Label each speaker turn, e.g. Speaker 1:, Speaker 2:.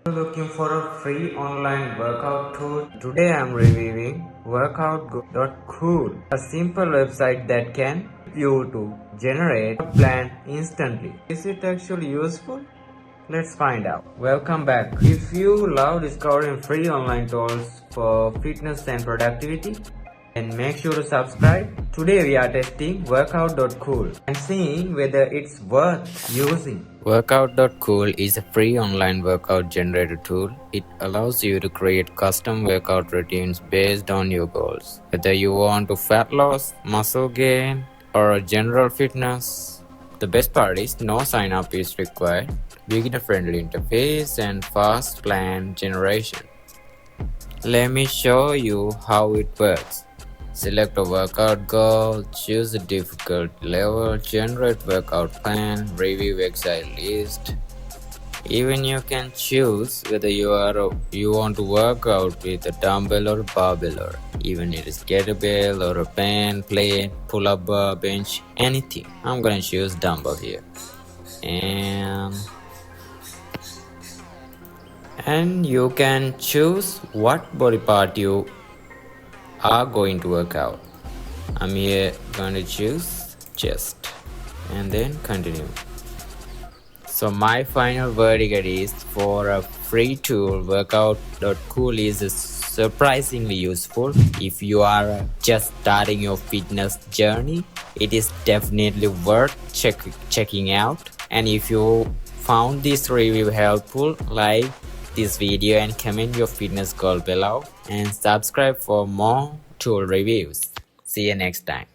Speaker 1: Looking for a free online workout tool? Today I'm reviewing Workout.cool, a simple website that can help you to generate a plan instantly. Is it actually useful? Let's find out. Welcome back. If you love discovering free online tools for fitness and productivity, then make sure to subscribe. Today we are testing Workout.cool and seeing whether it's worth using.
Speaker 2: Workout.cool is a free online workout generator tool. It allows you to create custom workout routines based on your goals. Whether you want to fat loss, muscle gain, or general fitness. The best part is no sign up is required, beginner friendly interface, and fast plan generation. Let me show you how it works. Select a workout goal, choose a difficulty level, generate workout plan, review exercise list. Even you can choose whether you want to work out with a dumbbell or a barbell, or even it is kettlebell or a band, plate, pull-up bar, bench, anything. I'm gonna choose dumbbell here. And you can choose what body part you are going to work out. I'm here going to choose chest and then continue. So my final verdict is, for a free tool, Workout.cool is surprisingly useful. If you are just starting your fitness journey, it is definitely worth checking out. And if you found this review helpful, like this video and comment your fitness goal below, and subscribe for more tool reviews. See you next time.